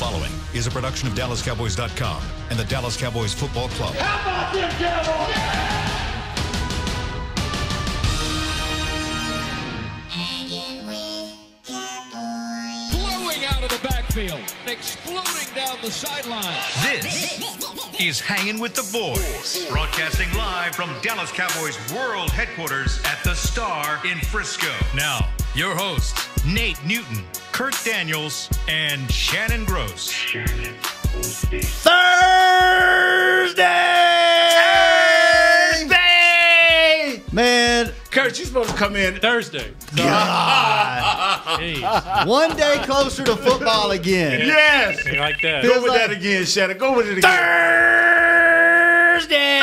following is a production of DallasCowboys.com and the Dallas Cowboys Football Club. How about them Cowboys? Blowing out of the backfield, exploding down the sideline. This is Hangin' with the Boys, broadcasting live from Dallas Cowboys World Headquarters at the Star in Frisco. Now, your hosts, Nate Newton, Kurt Daniels, and Shannon Gross. Thursday! Man, Kurt, you're supposed to come in Thursday. God. Jeez. One day closer to football again. Yes. You like that? Go with that again, Shannon. Go with it again. Thursday!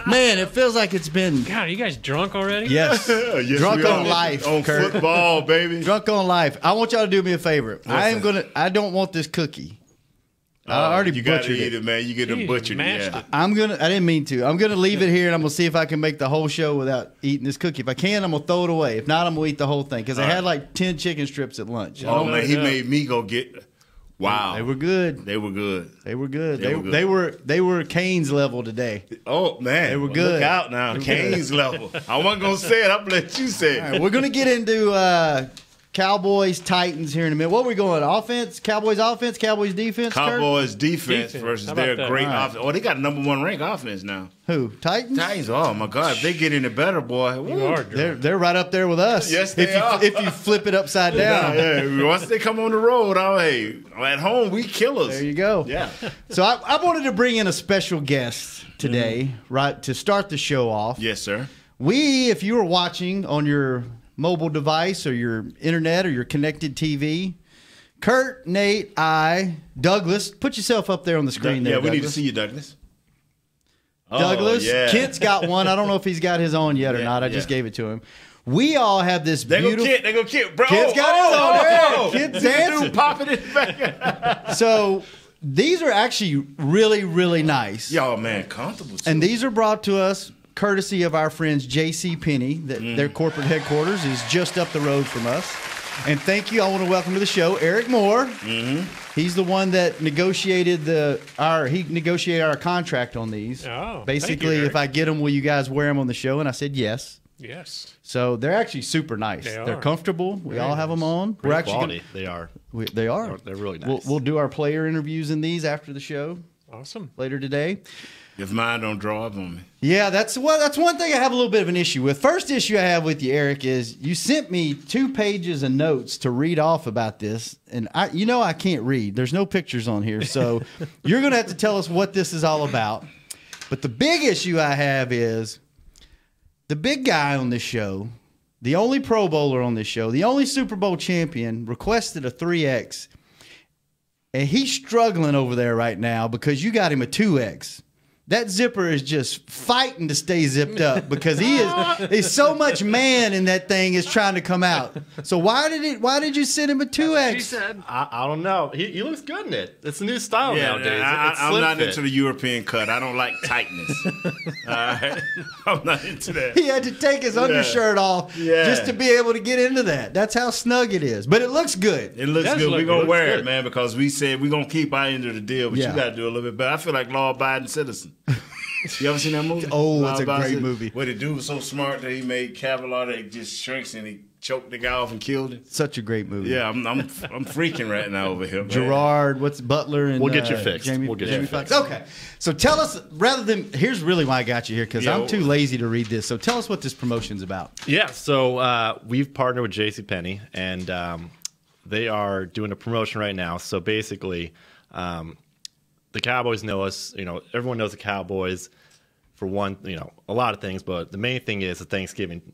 Man, it feels like it's been... God, are you guys drunk already? Yes. Yes, Drunk we on are. life, On Kurt. football, baby. Drunk on life. I want y'all to do me a favor. I don't want this cookie. I already you gotta butchered eat it, man. You get them Jeez, butchered. mashed Yeah. it. I didn't mean to. I'm gonna leave it here, and I'm gonna see if I can make the whole show without eating this cookie. If I can, I'm gonna throw it away. If not, I'm gonna eat the whole thing because I had like 10 chicken strips at lunch. Oh man, he made me go get. Wow, They were good. They were good. They were good. They were good. They were Canes level today. Oh man, They were good. Look out now, Canes level. I wasn't gonna say it. I'm gonna let you say it. All right, we're gonna get into Cowboys Titans here in a minute. What are we going? Offense? Cowboys offense? Cowboys defense? Kurt? Cowboys defense versus How about their that? great All right. offense. Oh, they got number one ranked offense now. Who? Titans? Titans. Oh my God, if they get any better, boy. You woo. are drunk. They're right up there with us. Yes, they are. If you flip it upside down. Yeah, once they come on the road, at home we killers. There you go. Yeah. So I wanted to bring in a special guest today, right, to start the show off. Yes, sir. If you were watching on your mobile device or your internet or your connected TV, Kurt, Nate, Douglas, put yourself up there on the screen there, Yeah, we need to Douglas. see you, Douglas. Douglas, Oh, yeah. Kent's got one. I don't know if he's got his on yet or Yeah, not. I just yeah. gave it to him. We all have this They beautiful... go Kent, bro. Kent's got his on there. Kent's dancing. Dude popping it back. So these are actually really, really nice. Y'all, man, comfortable too. And these are brought to us courtesy of our friends JCPenney. Their corporate headquarters is just up the road from us. And thank you. I want to welcome to the show Eric Moore. Mm-hmm. He's the one that negotiated our contract on these. Oh, basically, thank you, Eric. if I get them, will you guys wear them on the show? And I said yes. Yes. So they're actually super nice. They They're are. comfortable. We all have them on. We're actually Quality. They are. they are. They're really nice. We'll do our player interviews in these after the show Awesome. later today. If mine don't draw up on me. Yeah, that's one thing I have a little bit of an issue with. First issue I have with you, Eric, is you sent me 2 pages of notes to read off about this, and I can't read. There's no pictures on here, so you're going to have to tell us what this is all about. But the big issue I have is the big guy on this show, the only Pro Bowler on this show, the only Super Bowl champion, requested a 3X, and he's struggling over there right now because you got him a 2X. That zipper is just fighting to stay zipped up because he's so much man in that thing is trying to come out. So why did you send him a 2X? She said, I don't know. He looks good in it. It's a new style Yeah, nowadays. It's I'm slim not fit. into the European cut. I don't like tightness. All right? I'm not into that. He had to take his undershirt off just to be able to get into that. That's how snug it is. But it looks good. It looks does good. look We're going good. to wear Looks it, good. man, because we said we're going to keep our end of the deal, but Yeah. you got to do a little bit better. I feel like law-abiding citizen. You ever seen that movie? Oh, it's a Law-Abiding great Citizen? movie. Where the dude was so smart that he made Kevlar that just shrinks and he choked the guy off and killed him. Such a great movie. Yeah, I'm freaking right now over here, man. Gerard, what's Butler and We'll get you fixed. We'll get you Jamie fixed. Foxx. Okay, so tell us here's really why I got you here because Yeah, I'm too lazy to read this. So tell us what this promotion's about. Yeah, so we've partnered with JCPenney, and they are doing a promotion right now. So basically, the Cowboys know us. Everyone knows the Cowboys for one, a lot of things, but the main thing is the Thanksgiving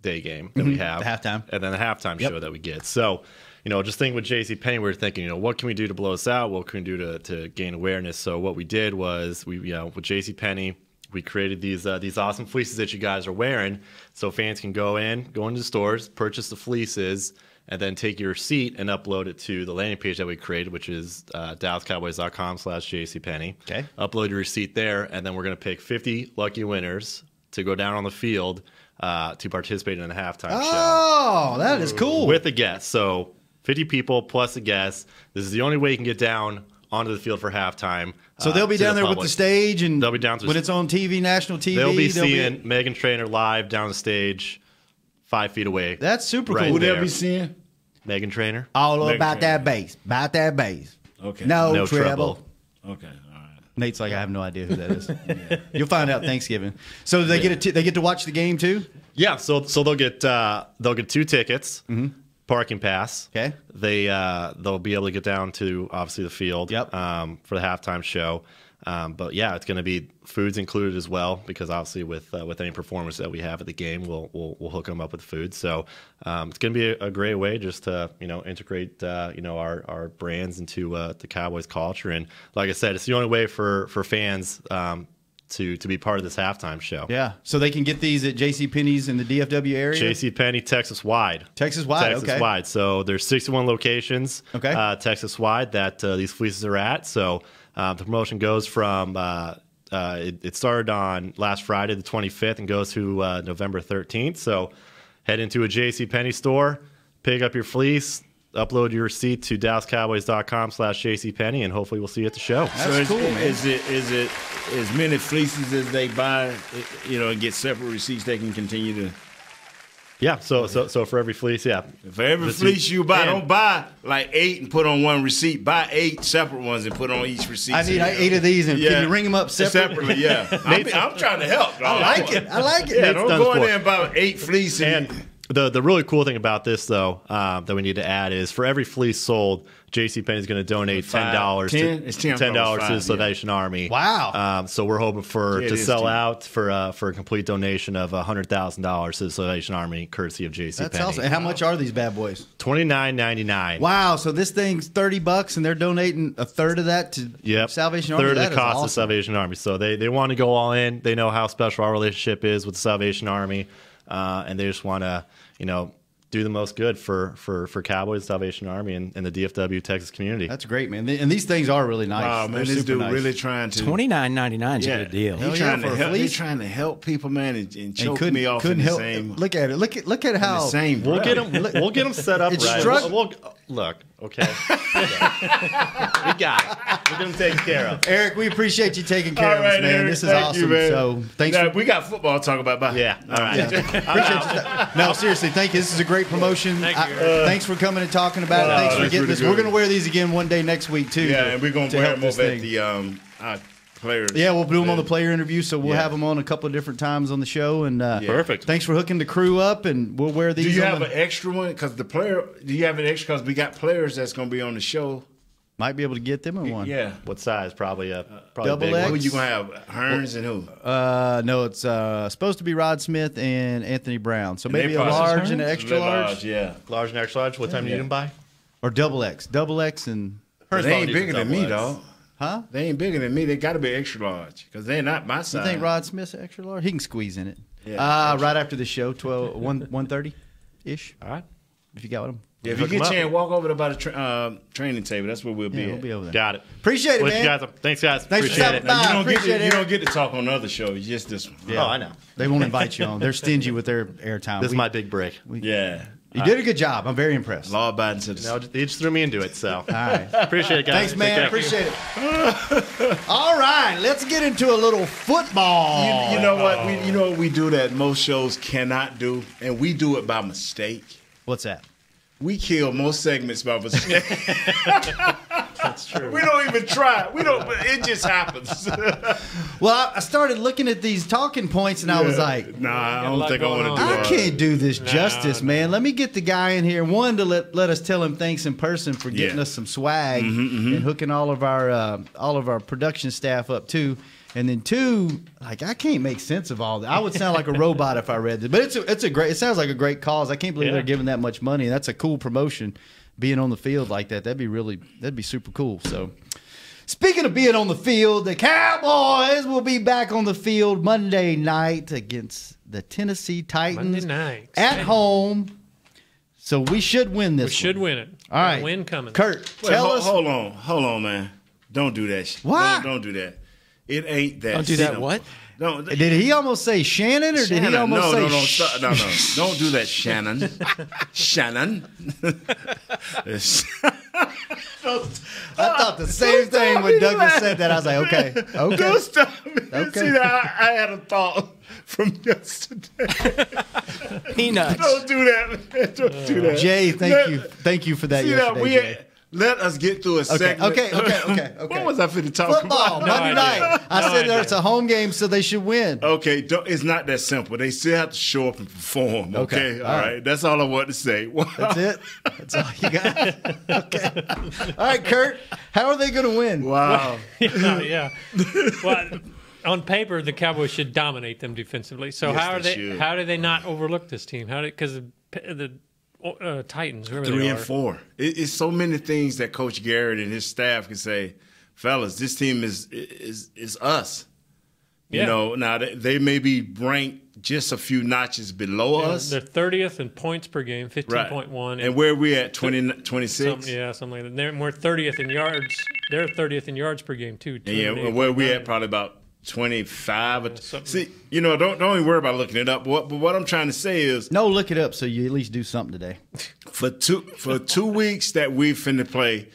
Day game that we have. The halftime. And then the halftime show that we get. So, just thinking with JCPenney, we were thinking, what can we do to blow us out? What can we do to gain awareness? So what we did was with JCPenney, we created these awesome fleeces that you guys are wearing so fans can go into the stores, purchase the fleeces, and then take your receipt and upload it to the landing page that we created, which is DallasCowboys.com/JCPenney. Okay. Upload your receipt there, and then we're going to pick 50 lucky winners to go down on the field to participate in the halftime show. Oh, that is cool. With a guest. So 50 people plus a guest. This is the only way you can get down onto the field for halftime. So they'll be down there with the stage, and they'll be down when it's on TV, national TV. They'll be seeing Megan Trainor live down the stage, 5 feet away. That's super right cool. Who they'll be seeing? Megan Trainor. All Megan about Trainor. that bass. About that bass. Okay. No trouble. trouble. Okay. All right. Nate's like, I have no idea who that is. You'll find out Thanksgiving. So they get to watch the game too. Yeah. So they'll get 2 tickets. Parking pass. Okay. They'll be able to get down to obviously the field. Yep. For the halftime show. But yeah, it's going to be foods included as well, because obviously with any performance that we have at the game, we'll hook them up with food. So it's going to be a great way just to integrate our brands into the Cowboys culture. And like I said, it's the only way for fans to be part of this halftime show. Yeah. So they can get these at JCPenney's in the DFW area. JCPenney, Texas wide. Texas wide. So there's 61 locations. Okay. Texas wide that these fleeces are at. So the promotion goes from it started on last Friday the 25th and goes to November 13th. So head into a JCPenney store, pick up your fleece, upload your receipt to DallasCowboys.com/JCPenney, and hopefully we'll see you at the show. That's cool, man. Is it as many fleeces as they buy, and get separate receipts they can continue to? Yeah, so for every fleece, yeah. For every fleece you buy, don't buy like 8 and put on one receipt. Buy 8 separate ones and put on each receipt. I need 8 of these, and can you ring them up separately? Yeah. I'm trying to help. I like it. Yeah, don't go in there and buy 8 fleece. And the really cool thing about this, though, that we need to add is for every fleece sold, JCPenney is going to donate $10 to the Salvation Army. Wow! So we're hoping to sell out for a complete donation of $100,000 to the Salvation Army, courtesy of JCPenney. That's awesome. And how much are these bad boys? $29.99. Wow! So this thing's $30, and they're donating a third of that to Salvation Army. Third of the cost of the Salvation Army. So they want to go all in. They know how special our relationship is with the Salvation Army, and they just want to do the most good for Cowboys, Salvation Army, and the DFW Texas community. That's great, man. And these things are really nice. Wow, man, this dude really trying to $29.99 is a good deal. He's trying to help people, man, and choke me off in the help. same. Look at it. Look at how We'll get them set up right. Look, okay. We got it. We'll get them taken care of. Eric, we appreciate you taking care of us, man. Eric, this is awesome. you, man. So thanks. We got football to talk about. Bye. Yeah. All right. Appreciate you. No, seriously, thank you. This is a great promotion. Thanks for coming and talking about it. Thanks for getting this. We're going to wear these again one day next week too. Yeah, and we're going to wear them over at the players. Yeah, we'll do them on the player interview. So we'll have them on a couple of different times on the show. And perfect. Thanks for hooking the crew up, and we'll wear these. Do you have an extra one? Because do you have an extra? Because we got players that's going to be on the show. Might be able to get them in one. Yeah. What size? Probably double big X. Who you going to have? Hearns and who? No, it's supposed to be Rod Smith and Anthony Brown. So maybe a large and an extra large. Yeah. Large and extra large. What time do you need them by? Or double X. Double X and. They ain't bigger than me, dog. Huh? They ain't bigger than me. They got to be extra large because they're not my size. You think Rod Smith's extra large? He can squeeze in it. Yeah. Right after the show, 1:30 ish. All right. If you got him. Yeah, if you get a chance, walk over to by the training table. That's where we'll be. We'll be over there. Got it. Appreciate it, Wish man. you guys thanks, guys. Thanks for Appreciate stopping it. by. You don't get to talk on other shows. Just this one. Yeah. Oh, I know. They won't invite you on. They're stingy with their airtime. This is my big break. Yeah. You did a good job. I'm very impressed. Law-abiding citizen. No, they just threw me into it. So, All right. appreciate it, guys. Thanks, man. Appreciate it. All right, let's get into a little football. You know what? We do that most shows cannot do, and we do it by mistake. What's that? We kill most segments by mistake. That's true. We don't even try. We don't. It just happens. Well, I started looking at these talking points, and I was like, Nah, I don't think I want to do I it. can't do this justice, man. Let me get the guy in here. One, to let us tell him thanks in person for getting us some swag and hooking all of our production staff up too. And then two, like I can't make sense of all that. I would sound like a robot if I read this, but it's a great. It sounds like a great cause. I can't believe they're giving that much money. That's a cool promotion. Being on the field like that, that'd be super cool. So, speaking of being on the field, the Cowboys will be back on the field Monday night against the Tennessee Titans at home. So we should win this. We should win it. All right, win coming. Kurt, tell us. Hold on, man. Don't do that. Why? Don't do that. It ain't that. Don't do that. What? Did he almost say Shannon, or did he almost say? No. Don't do that, Shannon. Shannon. I thought the same thing when Douglas said that. I was like, okay. Don't stop me. Okay. See, I had a thought from yesterday. Peanuts. Don't do that, man. Don't do that. Jay, thank you for that. See yesterday, Jay. Let us get through a segment. Okay. What was I finna talk Football, about? Monday night. I said there's a home game, so they should win. Okay, it's not that simple. They still have to show up and perform. Okay, all right. That's all I want to say. That's it. That's all you got. Okay. All right, Kurt. How are they going to win? Wow. Yeah. Well, on paper, the Cowboys should dominate them defensively. So Yes, how do they not overlook this team? Because the Titans, whoever 3 they and are. 4. It's so many things that Coach Garrett and his staff can say, fellas, this team is us. You know, now they may be ranked just a few notches below us. They're 30th in points per game, 15.1. Right. And where are we at, 26? Something like that. We're 30th in yards. They're 30th in yards per game, too. Yeah, where are we at? Probably about 25. See, don't even worry about looking it up. But what I'm trying to say is, No, look it up so you at least do something today. for 2 weeks that we finna play,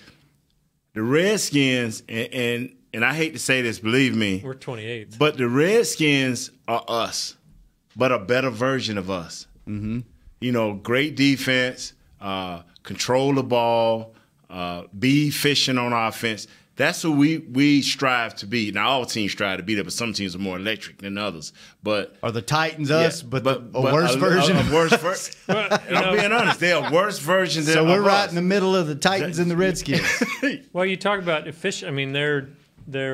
the Redskins and I hate to say this, believe me, We're 28th. but the Redskins are us, but a better version of us. Mm-hmm. Great defense, control the ball, be efficient on offense. That's what we strive to be. Now, all teams strive to be there, but some teams are more electric than others. But Are the Titans us, but a but worse version? A worse version. I'm being honest. They're a worse version than So we're of right us. in the middle of the Titans and the Redskins. Well, you talk about efficient. I mean, they're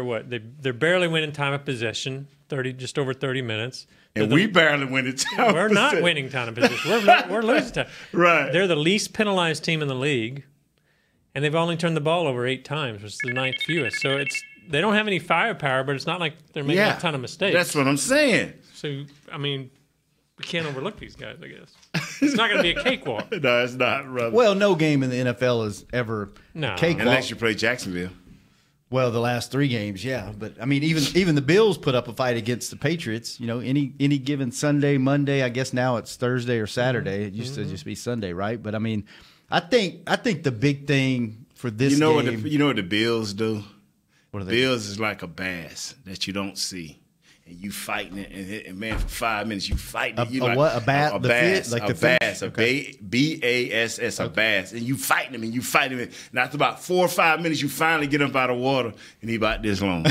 what? They're barely winning time of possession, just over 30 minutes. And we barely win it. We're not winning time of possession. We're losing time. Right. They're the least penalized team in the league, and they've only turned the ball over 8 times, which is the 9th fewest. So they don't have any firepower, but it's not like they're making a ton of mistakes. That's what I'm saying. So, I mean, we can't overlook these guys, I guess. It's not going to be a cakewalk. No, it's not, brother. Well, no game in the NFL is ever No. cakewalk. Unless you play Jacksonville. Well, the last 3 games, yeah. But, I mean, even the Bills put up a fight against the Patriots. Any given Sunday, Monday, I guess now it's Thursday or Saturday. It used to just be Sunday, right? But, I mean, I think the big thing for this game. What the Bills do? What are they Bills is like a bass that you don't see. And you fighting it, and man, for 5 minutes you fighting it. A bass? A bass, Like a the fish? bass, Okay. BASS, a bass. And you fighting him, and you fighting him. And after about 4 or 5 minutes, you finally get up out of water, and he about this long.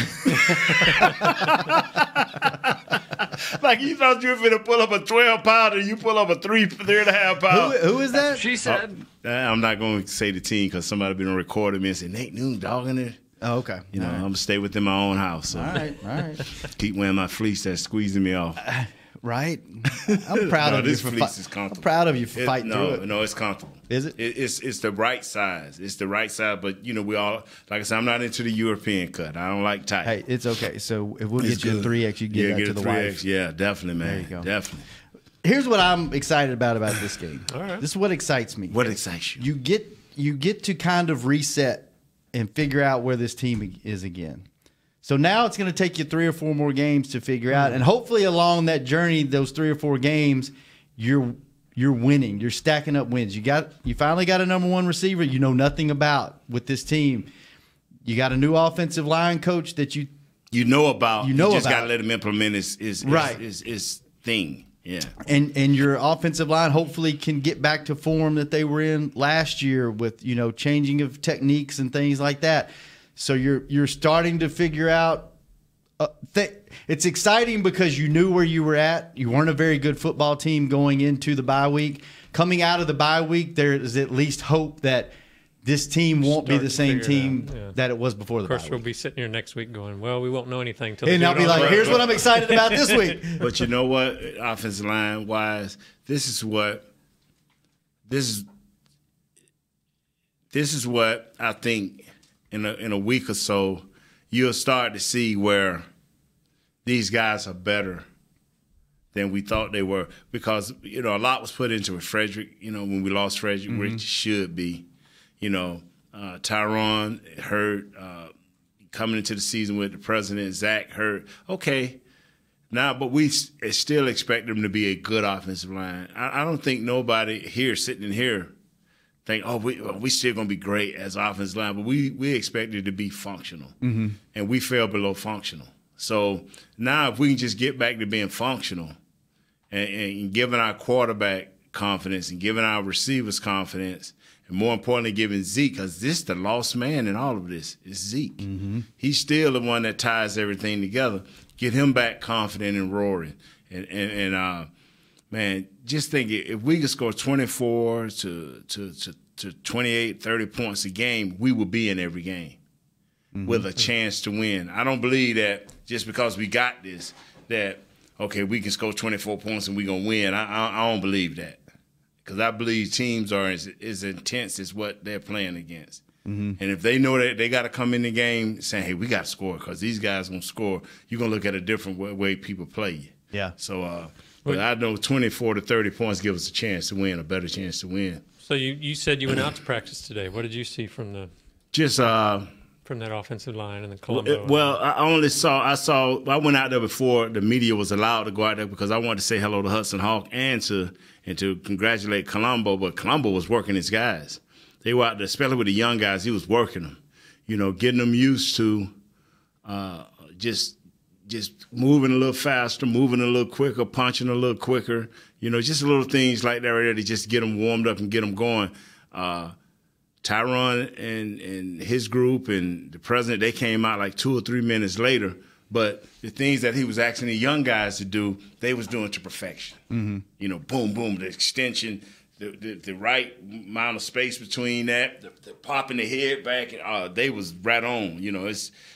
Like you thought you were going to pull up a 12-pounder, you pull up a 3.5 pounder. Who is that? She said. I'm not going to say the team because somebody been recording me and say, Nate Noon dogging it. Oh, okay. I'm going to stay within my own house. So All right. keep wearing my fleece that's squeezing me off. Right. I'm proud of you this for fleece is comfortable. I'm proud of you for fighting through it. No, it's comfortable. Is it? It's the right size. It's the right size. But we all, like I said, I'm not into the European cut. I don't like tight. Hey, it's okay. So if we'll It's get you a good. 3X, you get that to a the 3X. wife. Yeah, definitely, man. There you go. Definitely. Here's what I'm excited about this game. All right. This is what excites me. What excites you? You get to kind of reset and figure out where this team is again. So now it's going to take you 3 or 4 more games to figure out, and hopefully along that journey, those 3 or 4 games, you're winning. You're stacking up wins. You finally got a number 1 receiver you know nothing about with this team. You got a new offensive line coach that you know about. You just about. got to let him implement his thing. Yeah. And your offensive line hopefully can get back to form that they were in last year with, changing of techniques and things like that. So you're starting to figure out it's exciting because you knew where you were at. You weren't a very good football team going into the bye week. Coming out of the bye week, there is at least hope that this team won't be the same team that it was before the bye week. Of course, we'll be sitting here next week going, well, we won't know anything till. And I'll be like, here's what I'm excited about this week. But you know what, offensive line wise, this is what I think in a week or so you'll start to see where these guys are better than we thought they were, because a lot was put into it. Frederick, when we lost Frederick, which should be, Tyron hurt, coming into the season with the president, Zach hurt. Okay, Now, but we still expect them to be a good offensive line. I don't think nobody here sitting in here think, oh, we still going to be great as offensive line, but we expect it to be functional, and we fell below functional. So now if we can just get back to being functional and giving our quarterback confidence and giving our receivers confidence, and more importantly, giving Zeke, because this is the lost man in all of this, is Zeke. He's still the one that ties everything together. Get him back confident and roaring. And man, just think if we could score 24 to 28, 30 points a game, we will be in every game with a chance to win. I don't believe that just because we got this, that, okay, we can score 24 points and we're going to win. I don't believe that, because I believe teams are as intense as what they're playing against. And if they know that they got to come in the game saying, hey, we got to score because these guys going to score, you're going to look at a different way people play you. Yeah. So but I know 24 to 30 points give us a chance to win, a better chance to win. So you said you went out to practice today. What did you see from the from that offensive line and the Colombo? Well, I went out there before the media was allowed to go out there because I wanted to say hello to Hudson Hawk and to congratulate Colombo, but Colombo was working his guys. They were out there, especially with the young guys. He was working them, getting them used to just moving a little faster, moving a little quicker, punching a little quicker. Just little things like that right there to just get them warmed up and get them going. Tyron and his group and the president, they came out like 2 or 3 minutes later. But the things that he was asking the young guys to do, they was doing to perfection. Boom, boom, the extension, the right amount of space between that, the popping the head back, they was right on.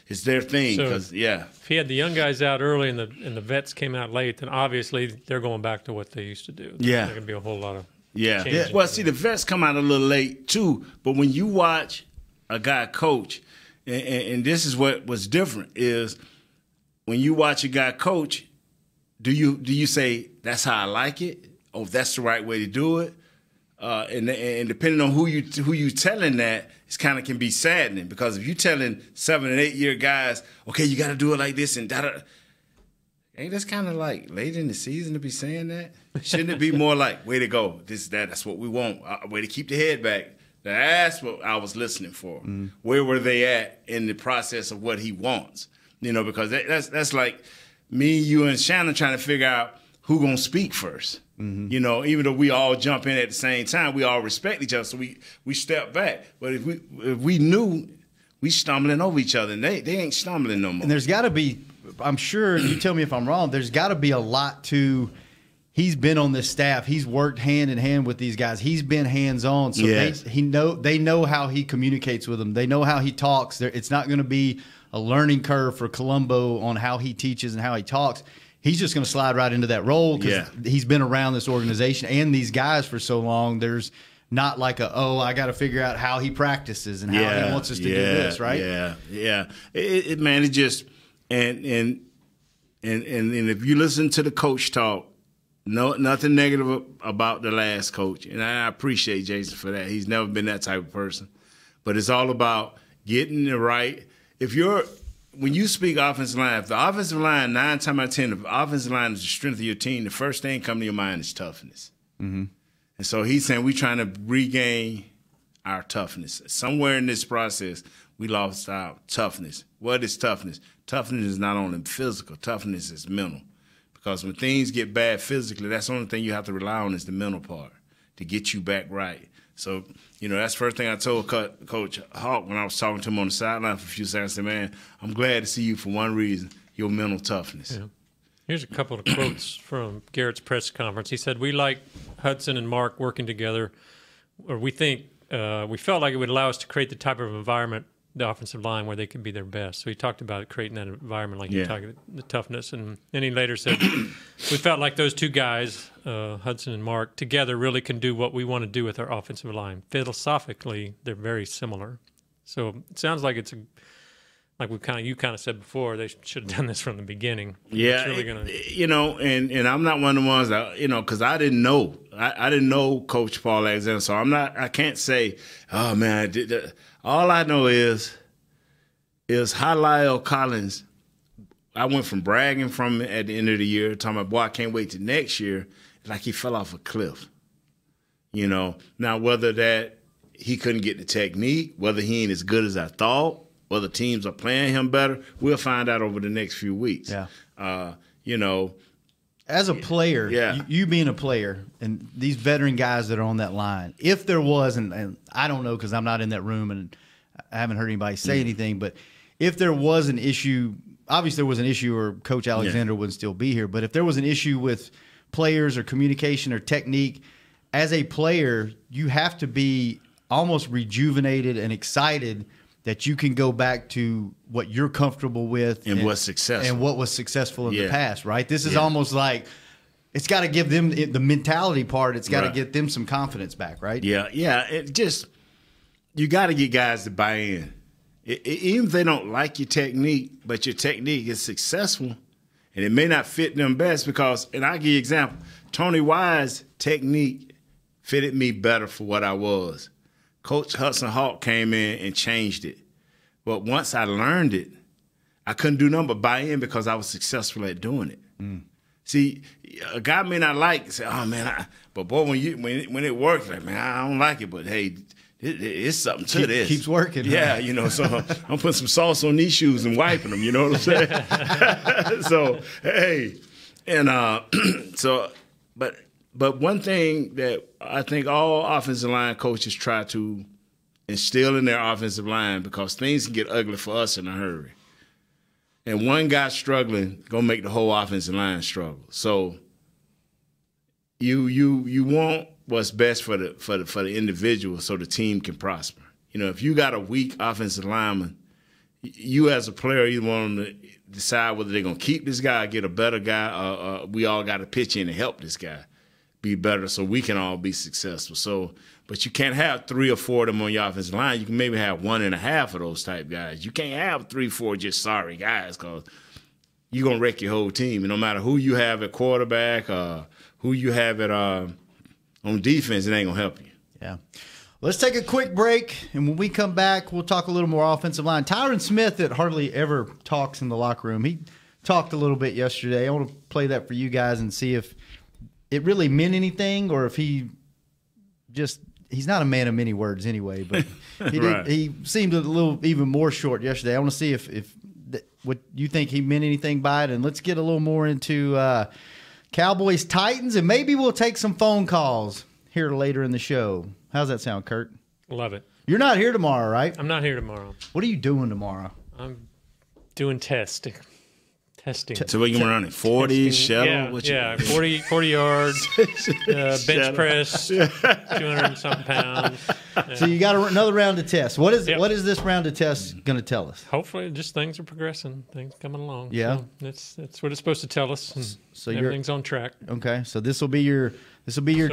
It's their thing. So if he had the young guys out early and the vets came out late, then obviously they're going back to what they used to do. There's going to be a whole lot of changes. Well, see, the vets come out a little late too, but when you watch a guy coach, and this is what was different, is when you watch a guy coach, do you say, that's how I like it? Oh, that's the right way to do it? And depending on who you telling that, it kind of can be saddening, because if you telling 7 and 8 year guys, okay, you got to do it like this and that, ain't that's kind of like late in the season to be saying that? Shouldn't it be more like, way to go, that's what we want, way to keep the head back? That's what I was listening for. Where were they at in the process of what he wants? Because that's like me, you, and Shannon trying to figure out who gonna speak first. Even though we all jump in at the same time, we all respect each other, so we step back. But if we knew, we stumbling over each other, and they ain't stumbling no more. And there's got to be, I'm sure, you tell me if I'm wrong, there's got to be a lot to, he's been on this staff, he's worked hand in hand with these guys, he's been hands-on, so they know how he communicates with them, they know how he talks. It's not going to be a learning curve for Colombo on how he teaches and how he talks. He's just going to slide right into that role because he's been around this organization and these guys for so long. There's not like I got to figure out how he practices and how he wants us to do this, right? Yeah. Man, it just and if you listen to the coach talk, nothing negative about the last coach, and I appreciate Jason for that. He's never been that type of person, but it's all about getting it right. When you speak offensive line, if the offensive line, 9 times out of 10, if the offensive line is the strength of your team, the first thing coming to your mind is toughness. And so he's saying we're trying to regain our toughness. Somewhere in this process, we lost our toughness. What is toughness? Toughness is not only physical. Toughness is mental. Because when things get bad physically, that's the only thing you have to rely on is the mental part to get you back right. So, that's the first thing I told Coach Hawk when I was talking to him on the sideline for a few seconds. I said, man, I'm glad to see you for one reason, your mental toughness. Yeah. Here's a couple of quotes from Garrett's press conference. He said, we like Hudson and Mark working together, or we felt like it would allow us to create the type of environment, the offensive line, where they could be their best. So he talked about creating that environment, like you're talking, the toughness. And then he later said, we felt like those two guys, Hudson and Mark, together really can do what we want to do with our offensive line. Philosophically, they're very similar. So it sounds like it's like you kind of said before, they should have done this from the beginning. Yeah, it's really and I'm not one of the ones that, because I didn't know. I didn't know Coach Paul Alexander, so I can't say, oh, man, I did that. All I know is how Lyle Collins I went from bragging from at the end of the year, talking about, boy, I can't wait till next year. Like he fell off a cliff. You know, now whether that he couldn't get the technique, whether he ain't as good as I thought, whether teams are playing him better, we'll find out over the next few weeks. Yeah. You know, as a player, you being a player, and these veteran guys that are on that line, if there was, and I don't know because I'm not in that room and I haven't heard anybody say anything, but if there was an issue, obviously there was an issue or Coach Alexander wouldn't still be here, but if there was an issue with players or communication or technique, as a player, you have to be almost rejuvenated and excited that you can go back to what you're comfortable with and what's successful and what was successful in the past, right? This is almost like it's got to give them the mentality part. It's got to get them some confidence back, right? Yeah. It just you got to get guys to buy in, even if they don't like your technique, but your technique is successful, and it may not fit them best because. And I'll give you an example. Tony Wise's technique fitted me better for what I was. Coach Hudson Hawk came in and changed it. But once I learned it, I couldn't do nothing but buy in because I was successful at doing it. See, a guy may not like say, oh, man, but boy, when it works, like, man, I don't like it, but hey, it's something to this. Keeps working. Yeah, you know, so I'm putting some sauce on these shoes and wiping them, you know what I'm saying? So, hey, and but one thing that I think all offensive line coaches try to instill in their offensive line, because things can get ugly for us in a hurry. And one guy struggling gonna make the whole offensive line struggle. So you want what's best for the individual so the team can prosper. You know, if you got a weak offensive lineman, you as a player, you want them to decide whether they're gonna keep this guy or get a better guy, we all got to pitch in to help this guy be better so we can all be successful. So, but you can't have 3 or 4 of them on your offensive line. You can maybe have 1.5 of those type guys. You can't have 3, 4 just sorry guys because you're going to wreck your whole team. And no matter who you have at quarterback, who you have at on defense, it ain't going to help you. Yeah. Let's take a quick break, and when we come back, we'll talk a little more offensive line. Tyron Smith, that hardly ever talks in the locker room, he talked a little bit yesterday. I want to play that for you guys and see if it really meant anything, or if he just he's not a man of many words anyway, but he seemed a little even more short yesterday. I want to see if what you think he meant anything by it, and let's get a little more into Cowboys Titans, and maybe we'll take some phone calls here later in the show. How's that sound, Kurt? Love it. You're not here tomorrow, right? I'm not here tomorrow. What are you doing tomorrow? I'm doing testing. So what you want to run it? 40, shuttle? Yeah, 40 yards, bench press, 200 and something pounds. Yeah. So you got another round of tests. What is this round of tests going to tell us? Hopefully, just things are progressing, things coming along. Yeah, so that's what it's supposed to tell us. And so everything's on track. Okay, so this will be your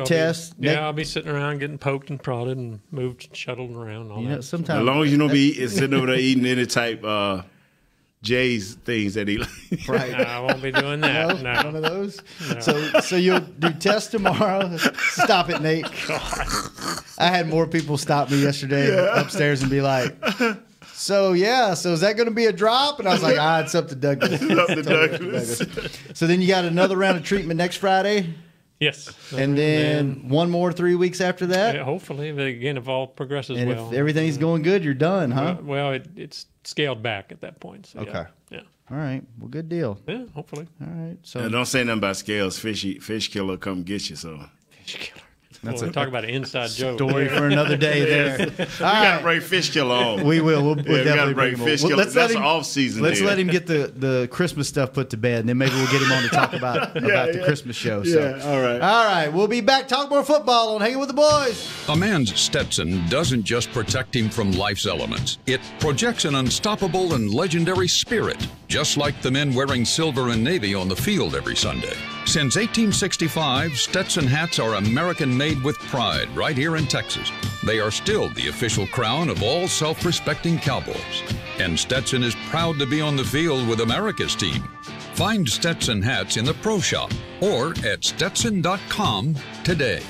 test. I'll be sitting around getting poked and prodded and moved, shuttled around. All that. Sometimes, as long as you don't be sitting over there eating any type. Jay's things that he likes. Right. I won't be doing that. No. None of those? No. So you'll do tests tomorrow? Stop it, Nate. I had more people stop me yesterday upstairs and be like, so is that going to be a drop? And I was like, it's up to Douglas. So then you got another round of treatment next Friday? Yes. And then one more 3 weeks after that? Yeah, hopefully. Again, if all progresses and well. If everything's going good, you're done, huh? Well, it's scaled back at that point. So okay. Yeah. All right. Well, good deal. Yeah, hopefully. All right. So don't say nothing about scales. Fish killer come get you. So fish killer. That's talk about an inside joke. Story for another day there. We got to bring Fish Killer on. We will. We'll definitely got to bring Fish Killer. That's off season. Let's let him get the Christmas stuff put to bed, and then maybe we'll get him on to talk about the Christmas show. So. All right. All right. We'll be back. Talk more football on Hanging with the Boys. A man's Stetson doesn't just protect him from life's elements. It projects an unstoppable and legendary spirit, just like the men wearing silver and navy on the field every Sunday. Since 1865, Stetson hats are American-made with pride right here in Texas. They are still the official crown of all self-respecting Cowboys. And Stetson is proud to be on the field with America's team. Find Stetson hats in the Pro Shop or at Stetson.com today.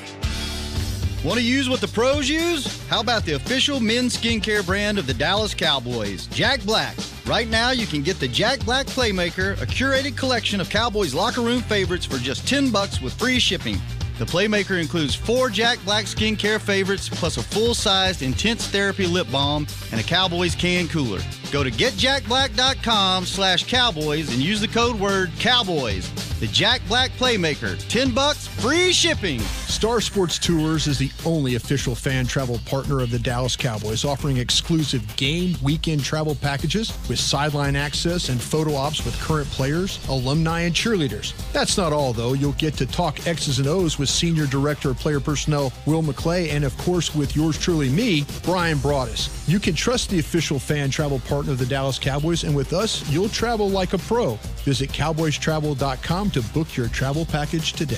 Want to use what the pros use? How about the official men's skincare brand of the Dallas Cowboys, Jack Black? Right now, you can get the Jack Black Playmaker, a curated collection of Cowboys locker room favorites for just $10 with free shipping. The Playmaker includes 4 Jack Black skincare favorites, plus a full-sized Intense Therapy lip balm and a Cowboys can cooler. Go to getjackblack.com/Cowboys and use the code word Cowboys. The Jack Black Playmaker, $10, free shipping. Star Sports Tours is the only official fan travel partner of the Dallas Cowboys, offering exclusive game weekend travel packages with sideline access and photo ops with current players, alumni, and cheerleaders. That's not all, though. You'll get to talk X's and O's with Senior Director of Player Personnel Will McClay, and of course with yours truly, me, Brian Broaddus. You can trust the official fan travel partner of the Dallas Cowboys, and with us, you'll travel like a pro. Visit cowboystravel.com to book your travel package today.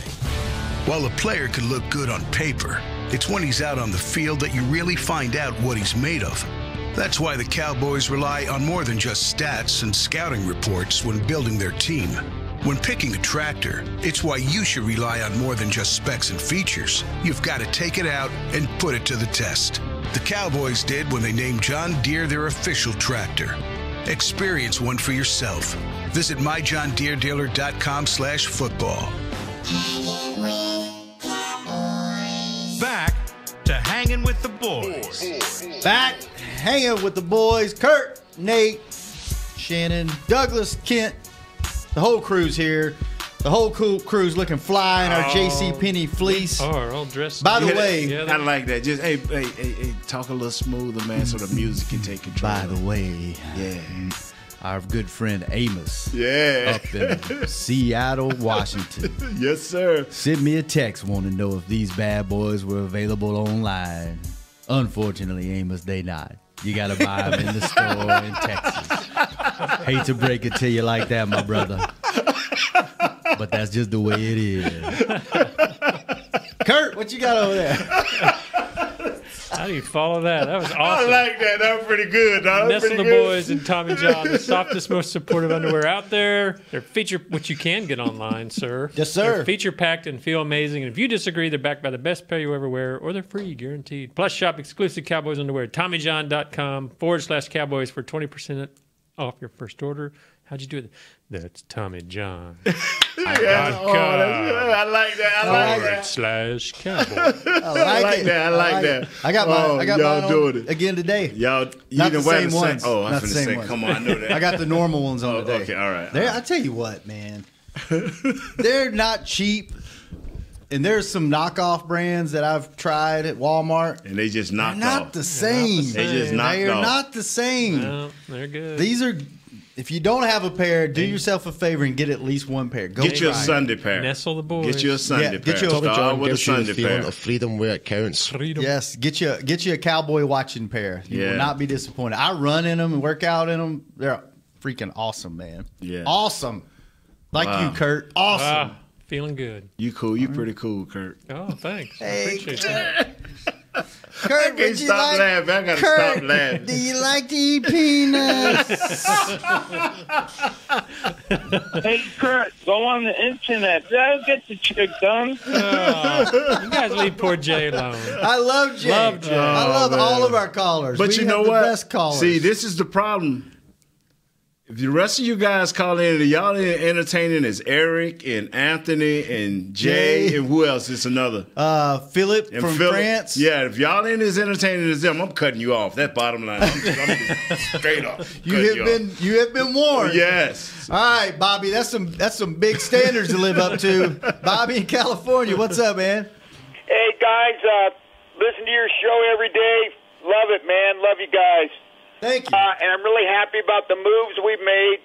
While a player could look good on paper, it's when he's out on the field that you really find out what he's made of. That's why the Cowboys rely on more than just stats and scouting reports when building their team. When picking a tractor, it's why you should rely on more than just specs and features. You've got to take it out and put it to the test. The Cowboys did when they named John Deere their official tractor. Experience one for yourself. Visit myjohndeeredealer.com/football. Back to Hanging with the Boys. Back hanging with the boys. Kurt, Nate, Shannon, Douglas, Kent. The whole crew's here. The whole crew's looking fly in our JCPenney fleece. All dressed. By the way, I like that. Just hey, talk a little smoother, man, so the music can take control. by the way, our good friend Amos, up in Seattle, Washington. Yes, sir. Sent me a text wanting to know if these bad boys were available online. Unfortunately, Amos, they not. You got to buy them in the store in Texas. Hate to break it to you like that, my brother. But that's just the way it is. Kurt, what you got over there? How do you follow that? That was awesome. I like that. That was pretty good. Nestle the Boys and Tommy John, the softest, most supportive underwear out there. They're which you can get online, sir. Yes, sir. They're feature-packed and feel amazing. And if you disagree, they're backed by the best pair you ever wear, or they're free, guaranteed. Plus, shop exclusive Cowboys underwear at TommyJohn.com/Cowboys for 20% off your first order. How'd you do it? That's Tommy John. I like that. I like that. /Cowboy. I like that. I got mine on again today. Y'all, you not the didn't wear same the ones. Oh, I not was the going to same say, ones. come on, I know that. I got the normal ones on today. Okay, all right. I tell you what, man. They're not cheap. And there's some knockoff brands that I've tried at Walmart. And they just knocked off. Not the same. They just knocked off. They are not the same. No, they're good. These are... If you don't have a pair, do yourself a favor and get at least one pair. Get you a Sunday pair. Nestle the Boys. Get you a Sunday pair. Start with a Sunday pair. Of freedom where it counts. Freedom. Yes, get you a cowboy watching pair. You will not be disappointed. I run in them and work out in them. They're freaking awesome, man. Yeah, awesome. Like you, Kurt. Awesome. Feeling good. You cool. You pretty cool, Kurt. Oh, thanks. Hey, I appreciate that. Kurt, I can't stop laughing. I gotta stop laughing. Do you like to eat peanuts? Hey, Kurt, go on the internet. That'll get the chick done. You guys leave poor Jay alone. I love Jay. I love all of our callers. But you know what? Best callers. See, this is the problem. If the rest of you guys call in, y'all entertaining as Eric and Anthony and Jay and who else? It's another. Philip from France. Yeah, if y'all ain't as entertaining as them, I'm cutting you off. That bottom line. I'm just straight off. You have been warned. Yes. All right, Bobby. That's some big standards to live up to. Bobby in California. What's up, man? Hey, guys. Listen to your show every day. Love it, man. Love you guys. Thank you. And I'm really happy about the moves we've made.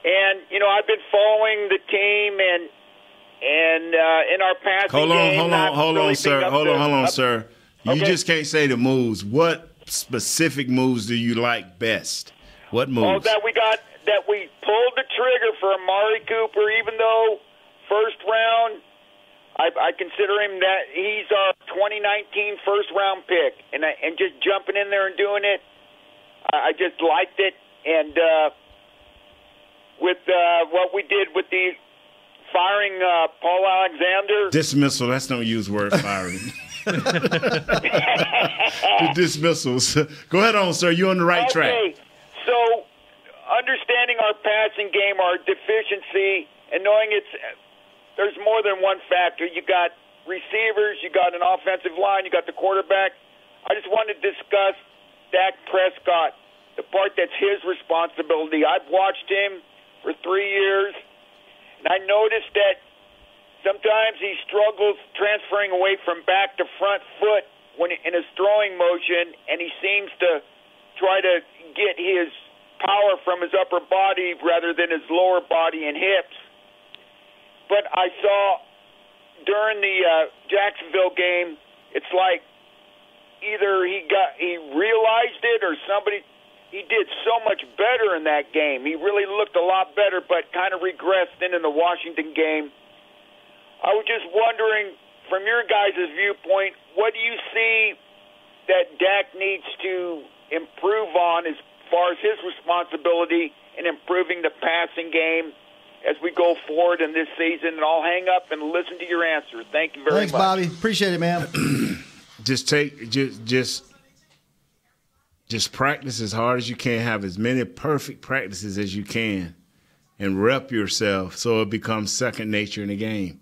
And, you know, I've been following the team and in our passing game. Hold on, sir. You just can't say the moves. What specific moves do you like best? What moves? Oh, that we pulled the trigger for Amari Cooper, even though first round, I consider him that he's our 2019 first-round pick. And just jumping in there and doing it, I just liked it, and with what we did with the firing Paul Alexander. Dismissal. Let's not use word firing. The dismissals. Go ahead on, sir. You're on the right track. So understanding our passing game, our deficiency, and knowing there's more than one factor. You got receivers, you got an offensive line, you got the quarterback. I just want to discuss Dak Prescott, the part that's his responsibility. I've watched him for 3 years, and I noticed that sometimes he struggles transferring away from back to front foot when in his throwing motion, and he seems to try to get his power from his upper body rather than his lower body and hips. But I saw during the Jacksonville game, it's like either he realized it or he did so much better in that game. He really looked a lot better, but kind of regressed in the Washington game. I was just wondering, from your guys' viewpoint, what do you see that Dak needs to improve on as far as his responsibility in improving the passing game as we go forward in this season? And I'll hang up and listen to your answer. Thank you very much. Thanks, Bobby. Appreciate it, man. Just practice as hard as you can. Have as many perfect practices as you can, and rep yourself so it becomes second nature in the game.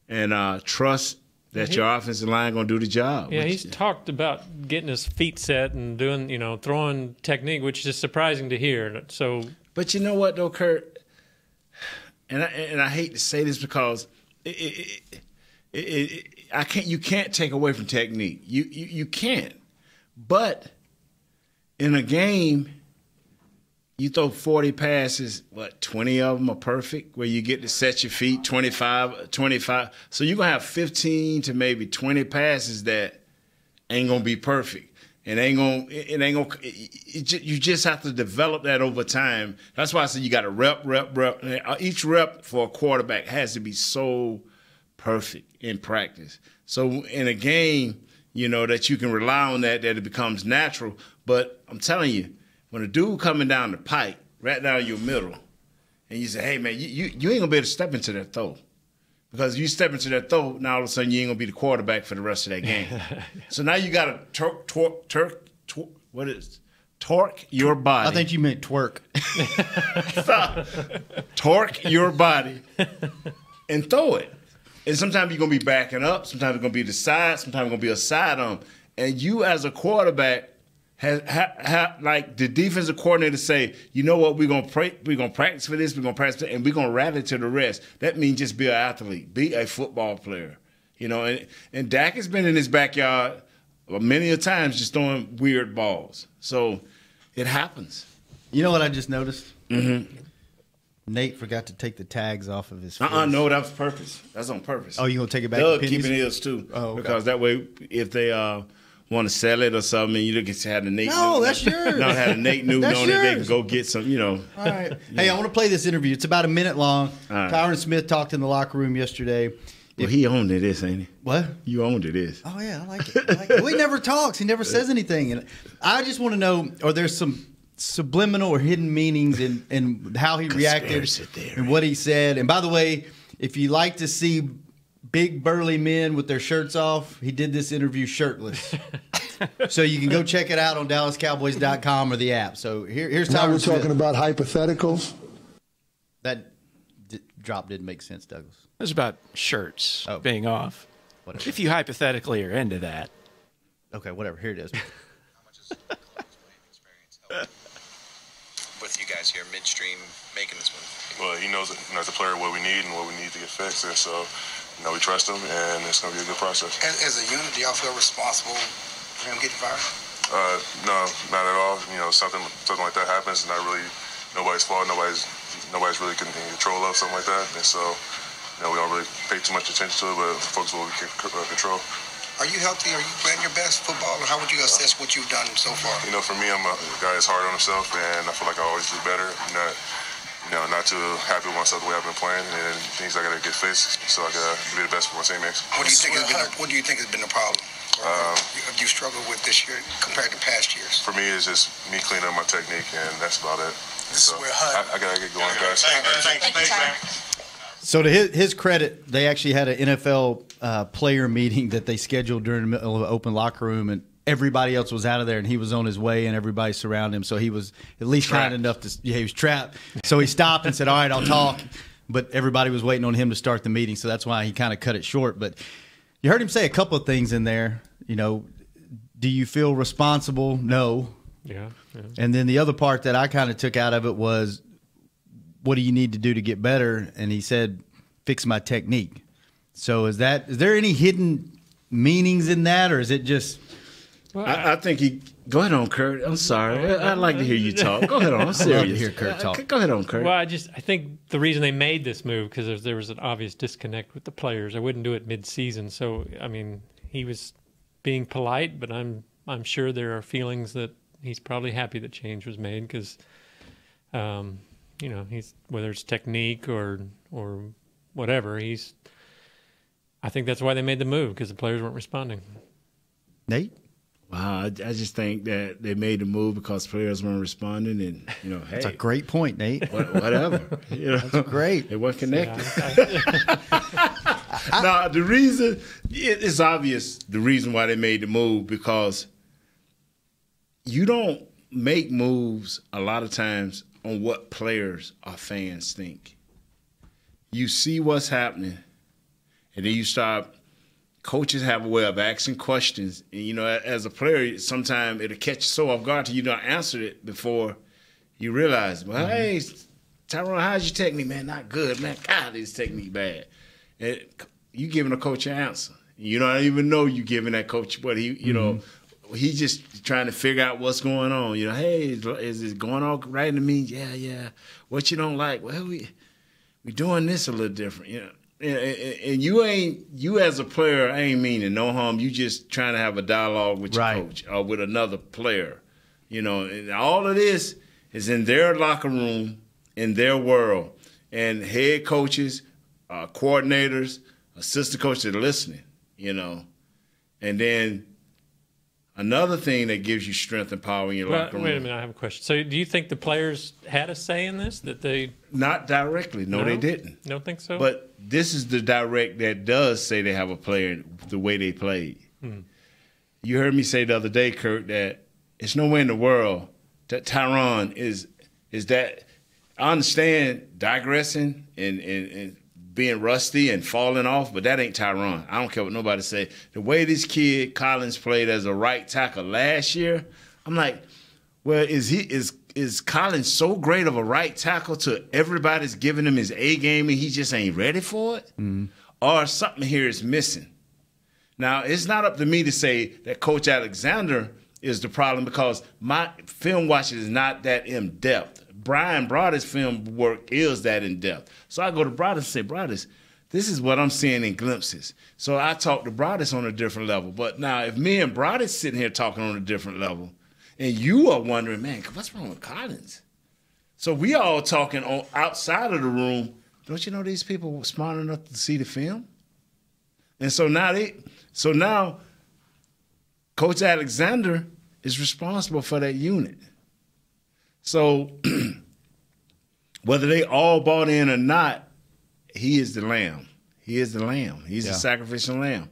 And trust that your offensive line going to do the job. Yeah, he's talked about getting his feet set and doing, throwing technique, which is surprising to hear. So, but you know what though, Kurt, and I hate to say this because you can't take away from technique. You can't. But in a game, you throw 40 passes, 20 of them are perfect, where you get to set your feet, 25. So you're going to have 15 to maybe 20 passes that ain't going to be perfect. You just have to develop that over time. That's why I said you got to rep. Each rep for a quarterback has to be so perfect in practice. So in a game, that you can rely on that it becomes natural. But I'm telling you, when a dude coming down the pike, right down your middle, and you say, hey, man, you ain't going to be able to step into that throw. Because if you step into that throw, now all of a sudden you ain't going to be the quarterback for the rest of that game. So now you got to torque your body. I think you meant twerk. Torque your body and throw it. And sometimes you're going to be backing up. Sometimes it's going to be the side. Sometimes it's going to be a sidearm. And you as a quarterback have like the defensive coordinator say, you know what, we're gonna practice for this, we're gonna practice for that, and we're gonna rally to the rest. That means just be an athlete, be a football player, And Dak has been in his backyard many a times just throwing weird balls. So it happens. You know what I just noticed? Mm-hmm. Nate forgot to take the tags off of his face. No, that was purpose. That's on purpose. Oh, you gonna take it back? Doug to keeping his too, okay. Because that way, if they want to sell it or something, you don't get to have the Nate. No, that's yours. No, have a Nate Newton That's on it. They can yours. go get some, All right. Hey, I want to play this interview. It's about a minute long. All right. Tyron Smith talked in the locker room yesterday. Well, he owned it, ain't he? What? You owned it. Oh, yeah, I like it. Well, he never talks. He never says anything. And I just want to know, are there some subliminal or hidden meanings in how he reacted and what he said? And by the way, if you like to see big burly men with their shirts off, he did this interview shirtless. So you can go check it out on DallasCowboys.com or the app. So here's now Tyron we're Smith. talking about hypotheticals. That drop didn't make sense, Douglas. It was about shirts being off. Whatever. If you hypothetically are into that. Okay, whatever. Here it is. With you guys here midstream making this move? Well, he knows as a player what we need and what we need to get fixed. And so, we trust him, and it's going to be a good process. As a unit, do y'all feel responsible for him getting fired? No, not at all. Something like that happens. Not really nobody's fault. Nobody's really in control of something like that. And so, we don't really pay too much attention to it, but folks will control. Are you healthy? Are you playing your best football? Or how would you assess what you've done so far? For me, I'm a guy that's hard on himself, and I feel like I always do better. Not too happy with myself the way I've been playing, and things I got to get fixed, so I got to be the best for my teammates. What do you think has been the problem? Have you struggled with this year compared to past years? For me, it's just me cleaning up my technique, and that's about it. This is where I got to get going, guys. Thanks. So to his credit, they actually had an NFL player meeting that they scheduled during the middle of an open locker room, and everybody else was out of there and he was on his way and everybody surrounded him. So he was at least kind enough to, he was trapped. So he stopped and said, all right, I'll talk. But everybody was waiting on him to start the meeting. So that's why he kind of cut it short. But you heard him say a couple of things in there. Do you feel responsible? No. Yeah. And then the other part that I kind of took out of it was, what do you need to do to get better? And he said, fix my technique. So is there any hidden meanings in that, or is it just... I think he. Go ahead on, Kurt. I'm sorry. I'd like to hear you talk. Go ahead on. I'm serious. I'd love to hear Kurt talk. Go ahead on, Kurt. Well, I think the reason they made this move because there was an obvious disconnect with the players. I wouldn't do it mid-season. So I mean, he was being polite, but I'm sure there are feelings that he's probably happy that change was made because, he's whether it's technique or whatever. I think that's why they made the move because the players weren't responding. Nate. Wow, I just think that they made the move because players weren't responding, and hey, that's a great point, Nate. Whatever, that's great. They weren't connected. Now the reason it's obvious. The reason why they made the move because you don't make moves a lot of times on what players or fans think. You see what's happening, and then you start. Coaches have a way of asking questions. And, as a player, sometimes it'll catch you so off guard till you don't answer it before you realize, well, hey, Tyron, how's your technique? Man, not good. Man, God, this technique bad. And you giving a coach an answer. You don't even know you giving that coach what he's just trying to figure out what's going on. Hey, is it going on right to me? Yeah. What you don't like? Well, we doing this a little different, And you as a player ain't meaning no harm. You just trying to have a dialogue with your coach or with another player, And all of this is in their locker room, in their world, and head coaches, coordinators, assistant coaches are listening, And then another thing that gives you strength and power in your locker room. Wait a minute, I have a question. So do you think the players had a say in this? That they not directly? No, they didn't. Don't think so. But this is the direct that does say they have a player the way they played. You heard me say the other day, Kurt, that it's nowhere in the world that Tyron is that. I understand digressing and being rusty and falling off, but that ain't Tyron. I don't care what nobody say. The way this kid Collins played as a right tackle last year, I'm like, well, is Collins so great of a right tackle to everybody's giving him his A game and he just ain't ready for it? Or something here is missing. Now, it's not up to me to say that Coach Alexander is the problem because my film watching is not that in-depth. Brian Broaddus' film work is that in-depth. So I go to Broaddus and say, Broaddus, this is what I'm seeing in glimpses. So I talk to Broaddus on a different level. But now if me and Broaddus sitting here talking on a different level, and you are wondering, man, what's wrong with Collins? So we all talking on outside of the room, don't you know these people were smart enough to see the film? And so now Coach Alexander is responsible for that unit. So whether they all bought in or not, he is the lamb. He is the lamb. He's the sacrificial lamb.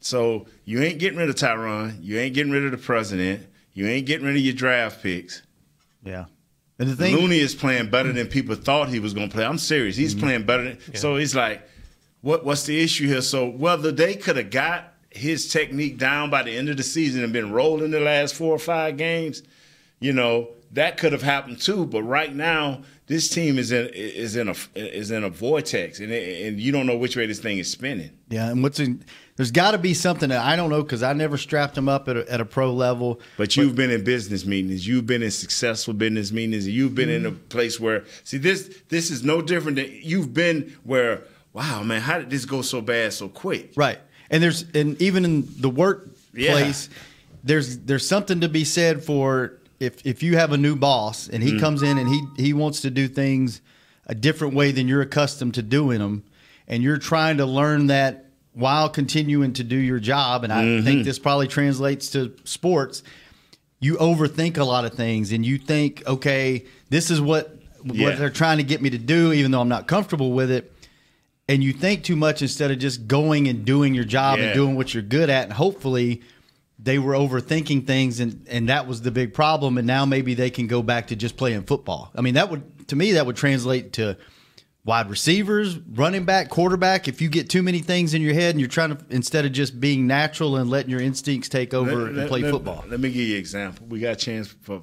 So you ain't getting rid of Tyron. You ain't getting rid of the president. You ain't getting rid of your draft picks. Yeah. And the thing, Looney is playing better than people thought he was going to play. I'm serious. He's playing better than so it's like, what's the issue here? So whether they could have got his technique down by the end of the season and been rolling the last 4 or 5 games, that could have happened too. But right now, this team is in a vortex, and you don't know which way this thing is spinning. Yeah, and there's got to be something that I don't know because I never strapped him up at a pro level. But you've been in business meetings, you've been in successful business meetings, and you've been in a place where this is no different than you've been where. Wow, man, how did this go so bad so quick? Right, and even in the workplace, there's something to be said for. If you have a new boss and he comes in and he wants to do things a different way than you're accustomed to doing them, and you're trying to learn that while continuing to do your job, and I think this probably translates to sports, you overthink a lot of things and you think, okay, this is what they're trying to get me to do, even though I'm not comfortable with it. And you think too much instead of just going and doing your job and doing what you're good at, and hopefully they were overthinking things, and that was the big problem. And now maybe they can go back to just playing football. I mean, that would translate to wide receivers, running back, quarterback. If you get too many things in your head and you're trying to, instead of just being natural and letting your instincts take over and play football. Let me give you an example. We got a chance for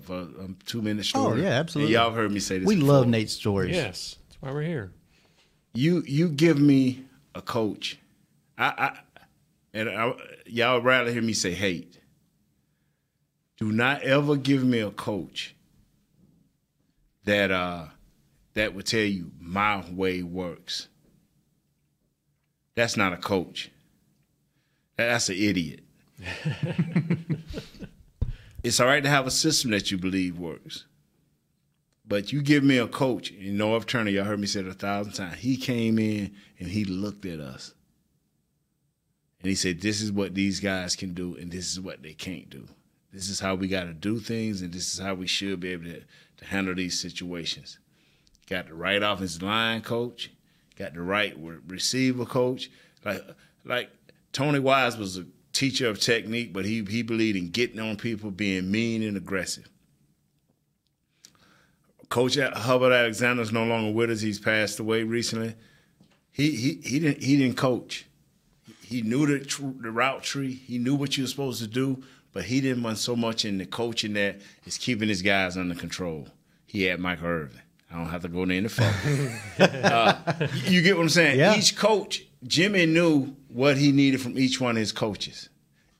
2 minute story. Oh, yeah, absolutely. And y'all heard me say this We before. love Nate's stories. Yes, that's why we're here. You give me a coach. Y'all rather hear me say hate. Do not ever give me a coach that would tell you my way works. That's not a coach. That's an idiot. It's all right to have a system that you believe works. But you give me a coach, and Norv Turner, y'all heard me say it 1,000 times. He came in and he looked at us. And he said, this is what these guys can do, and this is what they can't do. This is how we got to do things, and this is how we should be able to handle these situations. Got the right offensive line coach, got the right receiver coach. Like Tony Wise was a teacher of technique, but he believed in getting on people, being mean and aggressive. Coach Hubbard Alexander is no longer with us. He's passed away recently. He didn't coach. He knew the route tree. He knew what you were supposed to do, but he didn't want so much in the coaching that is keeping his guys under control. He had Michael Irvin. I don't have to go into phone. You get what I'm saying? Yeah. Each coach, Jimmy knew what he needed from each one of his coaches.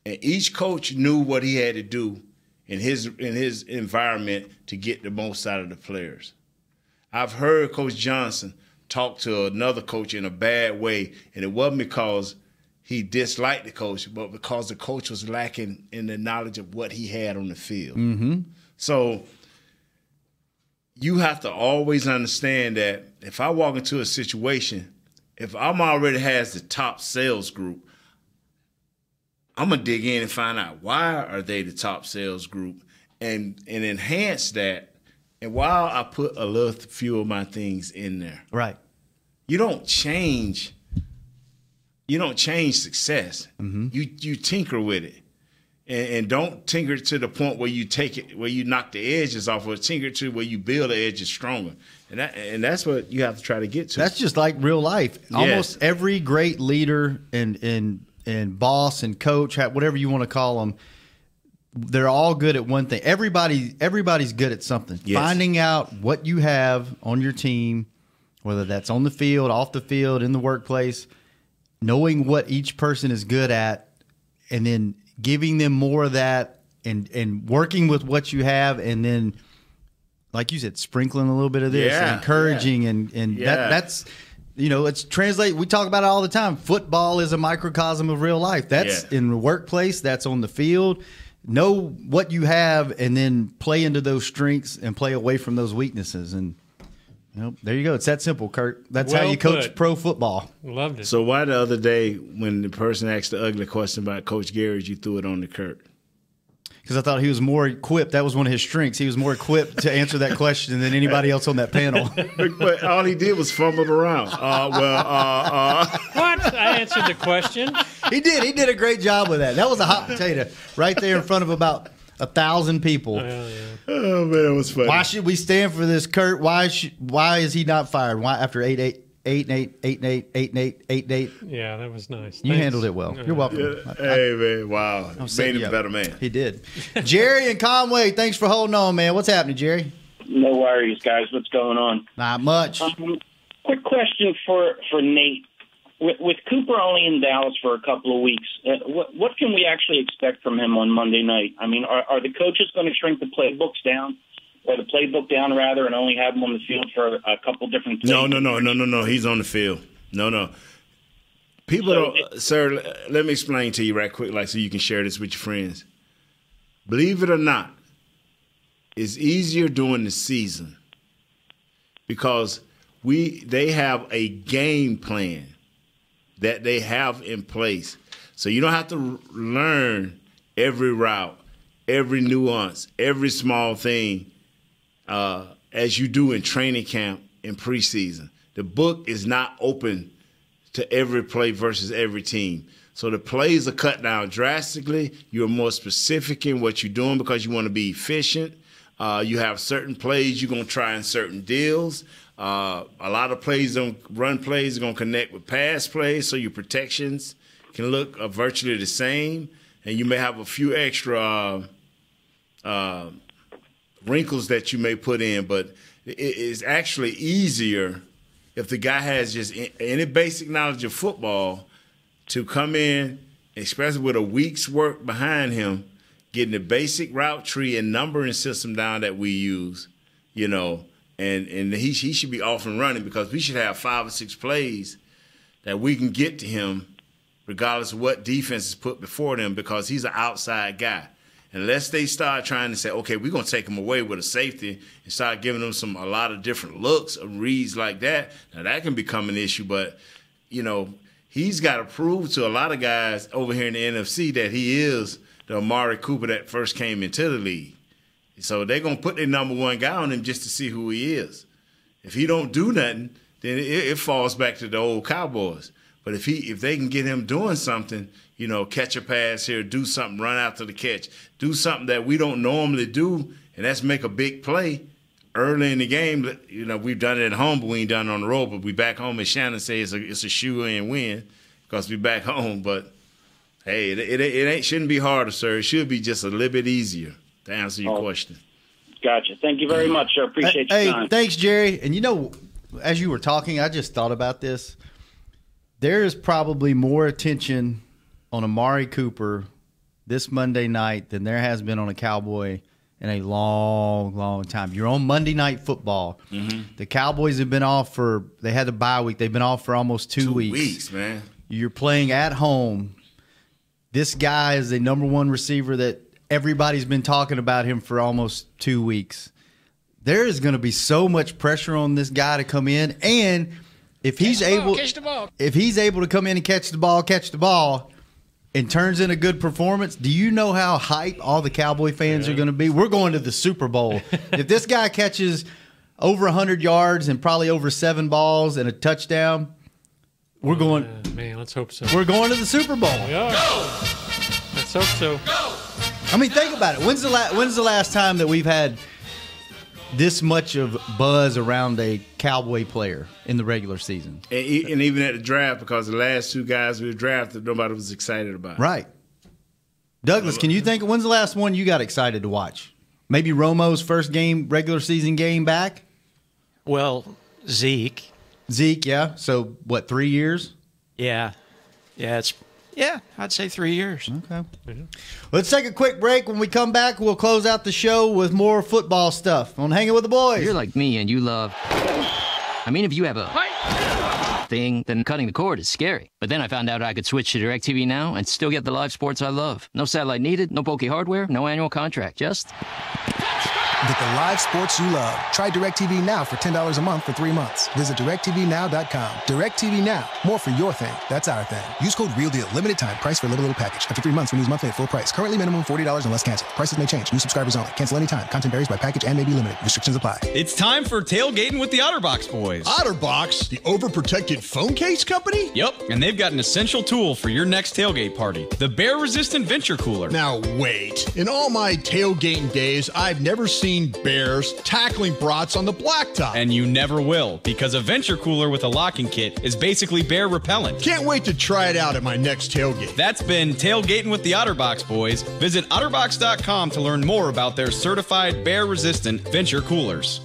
And each coach knew what he had to do in his environment to get the most out of the players. I've heard Coach Johnson talk to another coach in a bad way, and it wasn't because he disliked the coach, but because the coach was lacking in the knowledge of what he had on the field. Mm-hmm. So you have to always understand that if I walk into a situation, if I'm already has the top sales group, I'm going to dig in and find out why are they the top sales group and enhance that. And while I put a little few of my things in there. Right. You don't change success. Mm-hmm. You tinker with it. And don't tinker to the point where you take it, where you knock the edges off, or tinker to where you build the edges stronger. And that's what you have to try to get to. That's just like real life. Yes. Almost every great leader and boss and coach, whatever you want to call them, they're all good at one thing. Everybody's good at something. Yes. Finding out what you have on your team, whether that's on the field, off the field, in the workplace, knowing what each person is good at, and then giving them more of that and working with what you have, and then, like you said, sprinkling a little bit of this and encouraging and that's, it's translate. We talk about it all the time. Football is a microcosm of real life. That's in the workplace. That's on the field. Know what you have and then play into those strengths and play away from those weaknesses. And there you go. It's that simple, Kurt. That's how you coach pro football. Loved it. So why the other day when the person asked the ugly question about Coach Garrett, you threw it on to Kurt? Because I thought he was more equipped. That was one of his strengths. He was more equipped to answer that question than anybody else on that panel. But all he did was fumble around. What? I answered the question. He did. He did a great job with that. That was a hot potato right there in front of about 1,000 people. Oh, man, it was funny. Why should we stand for this, Kurt? Why is he not fired? Why after 8-8? 8-8, 8-8, 8-8, 8-8. Yeah, that was nice. You handled it well. You're welcome. Hey, man, wow. Made him a better man. He did. Jerry and Conway, thanks for holding on, man. What's happening, Jerry? No worries, guys. What's going on? Not much. Quick question for Nate. With Cooper only in Dallas for a couple of weeks, what can we actually expect from him on Monday night? I mean, are the coaches going to shrink the playbooks down? Or the playbook down, rather, and only have him on the field for a couple different things? No. He's on the field. No. People don't, sir, let me explain to you right quick, so you can share this with your friends. Believe it or not, it's easier during the season because they have a game plan that they have in place. So you don't have to learn every route, every nuance, every small thing as you do in training camp in preseason. The book is not open to every play versus every team. So the plays are cut down drastically. You're more specific in what you're doing because you want to be efficient. You have certain plays you're going to try in certain deals. A lot of run plays are going to connect with pass plays, so your protections can look virtually the same. And you may have a few extra wrinkles that you may put in, but it is actually easier if the guy has just any basic knowledge of football to come in, especially with a week's work behind him, getting the basic route tree and numbering system down that we use, and he should be off and running because we should have 5 or 6 plays that we can get to him regardless of what defense is put before them because he's an outside guy. Unless they start trying to say, okay, we're going to take him away with a safety and start giving him a lot of different looks or reads like that, now that can become an issue. But, he's got to prove to a lot of guys over here in the NFC that he is the Amari Cooper that first came into the league. So they're going to put their number one guy on him just to see who he is. If he don't do nothing, then it falls back to the old Cowboys. But if they can get him doing something, catch a pass here, do something, run after the catch, do something that we don't normally do, and that's make a big play early in the game. We've done it at home, but we ain't done it on the road. But we back home, and Shannon says it's a shoe-in win because we back home. But, hey, it shouldn't be harder, sir. It should be just a little bit easier to answer your question. Gotcha. Thank you very much, sir. Appreciate your time. Thanks, Jerry. And, as you were talking, I just thought about this. There is probably more attention on Amari Cooper this Monday night than there has been on a Cowboy in a long, long time. You're on Monday Night Football. Mm-hmm. The Cowboys have been off they had a bye week. They've been off for almost 2 weeks. 2 weeks, man. You're playing at home. This guy is the number one receiver that everybody's been talking about him for almost 2 weeks. There is going to be so much pressure on this guy to come in, and if he's able to come in and catch the ball, and turns in a good performance, do you know how hype all the Cowboy fans are going to be? We're going to the Super Bowl. If this guy catches over 100 yards and probably over 7 balls and a touchdown, we're going. Man, let's hope so. We're going to the Super Bowl. We are. Let's hope so. I mean, think about it. When's the last time that we've had this much of buzz around a Cowboy player in the regular season? And even at the draft, because the last 2 guys we drafted, nobody was excited about. Right. Douglas, can you think, when's the last one you got excited to watch? Maybe Romo's first regular season game back? Well, Zeke, yeah. So, 3 years? Yeah. I'd say 3 years. Okay. Mm-hmm. Let's take a quick break. When we come back, we'll close out the show with more football stuff on Hanging with the Boys. You're like me and you love... if you have a thing, then cutting the cord is scary. But then I found out I could switch to DirecTV Now and still get the live sports I love. No satellite needed, no bulky hardware, no annual contract, just... Get the live sports you love. Try DirecTV Now for $10 a month for 3 months. Visit DirecTVNow.com. DirecTV Now. More for your thing. That's our thing. Use code REALDEAL. Limited time. Price for little package. After 3 months, renews monthly at full price. Currently minimum $40 unless canceled. Prices may change. New subscribers only. Cancel anytime. Content varies by package and may be limited. Restrictions apply. It's time for tailgating with the OtterBox boys. OtterBox? The overprotected phone case company? Yep, and they've got an essential tool for your next tailgate party. The bear-resistant Venture Cooler. Now wait. In all my tailgating days, I've never seen bears tackling brats on the blacktop. And you never will, because a Venture Cooler with a locking kit is basically bear repellent. Can't wait to try it out at my next tailgate. That's been Tailgating with the OtterBox boys. Visit OtterBox.com to learn more about their certified bear-resistant Venture Coolers.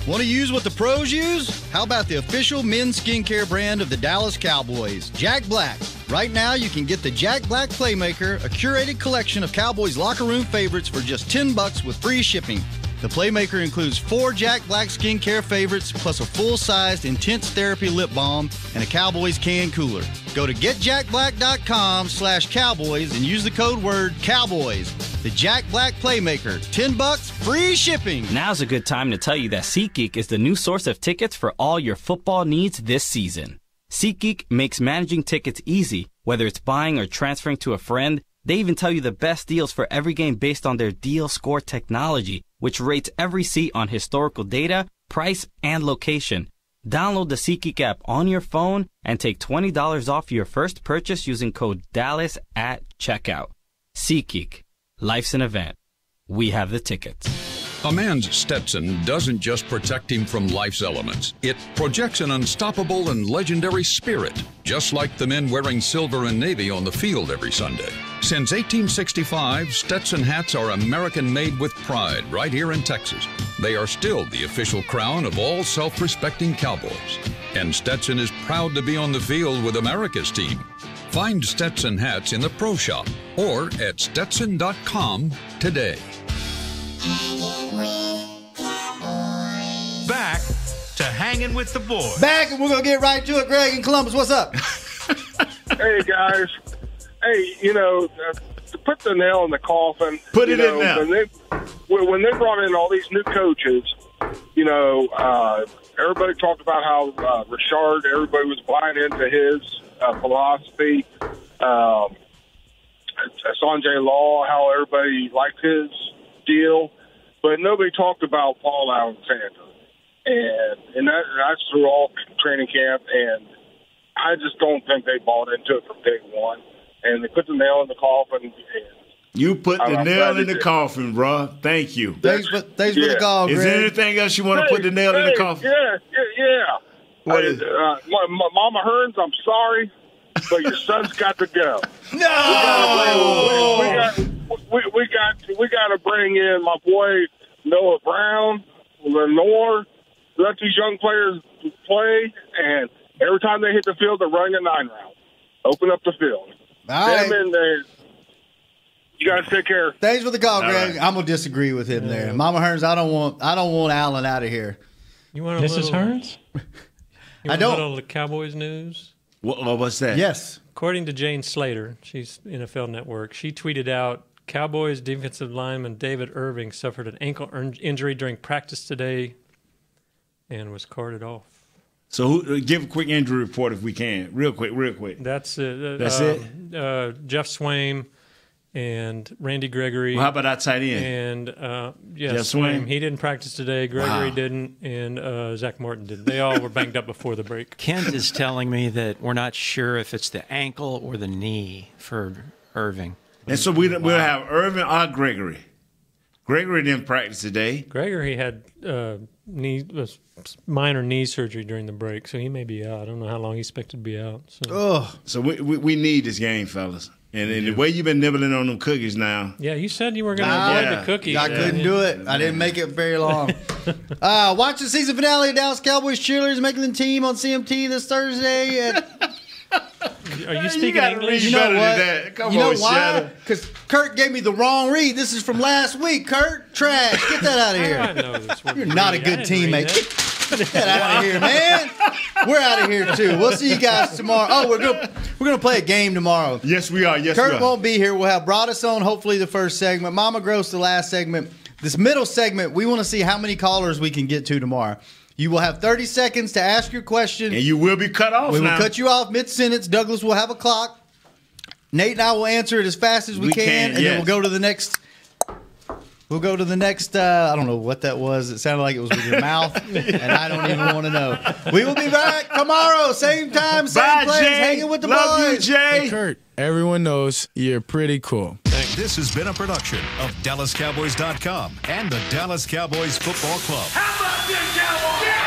Want to use what the pros use? How about the official men's skincare brand of the Dallas Cowboys, Jack Black? Right now, you can get the Jack Black Playmaker, a curated collection of Cowboys locker room favorites for just $10 with free shipping. The Playmaker includes 4 Jack Black skincare favorites, plus a full-sized Intense Therapy lip balm and a Cowboys can cooler. Go to getjackblack.com/Cowboys and use the code word Cowboys. The Jack Black Playmaker, $10, free shipping. Now's a good time to tell you that SeatGeek is the new source of tickets for all your football needs this season. SeatGeek makes managing tickets easy, whether it's buying or transferring to a friend. They even tell you the best deals for every game based on their deal score technology, which rates every seat on historical data, price, and location. Download the SeatGeek app on your phone and take $20 off your first purchase using code DALLAS at checkout. SeatGeek. Life's an event. We have the tickets. A man's Stetson doesn't just protect him from life's elements. It projects an unstoppable and legendary spirit, just like the men wearing silver and navy on the field every Sunday. Since 1865, Stetson hats are American-made with pride right here in Texas. They are still the official crown of all self-respecting Cowboys. And Stetson is proud to be on the field with America's team. Find Stetson hats in the Pro Shop or at Stetson.com today. Back to Hanging with the Boys. Back, and we're going to get right to it. Greg in Columbus, what's up? Hey, guys. Hey, to put the nail in the coffin. Put it in now. When they brought in all these new coaches, everybody talked about how Richard, everybody was buying into his philosophy. Sanjay Law, how everybody liked his deal. But nobody talked about Paul Alexander. And that's through all training camp, and I just don't think they bought into it from day one. And they put the nail in the coffin. You put the nail in the coffin, bro. Thank you. Thanks for the call, Greg. Is there anything else you want to put the nail in the coffin? Yeah. What is it? Mama Hearns, I'm sorry, but your son's got to go. No! We got to bring in my boy Noah Brown, Lenore, let these young players play, and every time they hit the field, they're running a 9-round. Open up the field. All right. Them in there. You guys take care. Thanks for the call, Greg. Right. I'm gonna disagree with him there. Mama Hearns, I don't want Allen out of here. You want Mrs. Hearns? I don't. A little Cowboys news. What's that? Yes. According to Jane Slater, she's NFL Network, she tweeted out, Cowboys defensive lineman David Irving suffered an ankle injury during practice today and was carted off. So give a quick injury report if we can. Real quick. That's it. Jeff Swaim and Randy Gregory. Well, how about that tight end? And Jeff Swaim. He didn't practice today. Gregory didn't, and Zach Martin didn't. They all were banged up before the break. Kent is telling me that we're not sure if it's the ankle or the knee for Irving. And so we'll have Irving or Gregory. Gregory didn't practice today. Gregory had minor knee surgery during the break, so he may be out. I don't know how long he's expected to be out. So we need this game, fellas. And the way you've been nibbling on them cookies now. Yeah, you said you were going to avoid the cookies. I couldn't do it. I didn't make it very long. Watch the season finale of Dallas Cowboys cheerleaders making the team on CMT this Thursday. Are you speaking English? You know what? Come you know on, why? Because Kurt gave me the wrong read. This is from last week, Kurt. Trash. Get that out of here. I know this. You're not a good teammate. Get that out of here, man. We're out of here, too. We'll see you guys tomorrow. Oh, we're gonna play a game tomorrow. Yes, we are. Kurt won't be here. We'll have Broadus on, hopefully, the first segment. Mama Gross, the last segment. This middle segment, we want to see how many callers we can get to tomorrow. You will have 30 seconds to ask your question. And you will be cut off. We will cut you off mid-sentence. Douglas will have a clock. Nate and I will answer it as fast as we can, and then we'll go to the next. We'll go to the next. I don't know what that was. It sounded like it was with your mouth, and I don't even want to know. We will be back tomorrow, same time, same place, hanging with the boys. Love you, Jay. Hey, Kurt, everyone knows you're pretty cool. This has been a production of DallasCowboys.com and the Dallas Cowboys Football Club. How about this, Cowboys?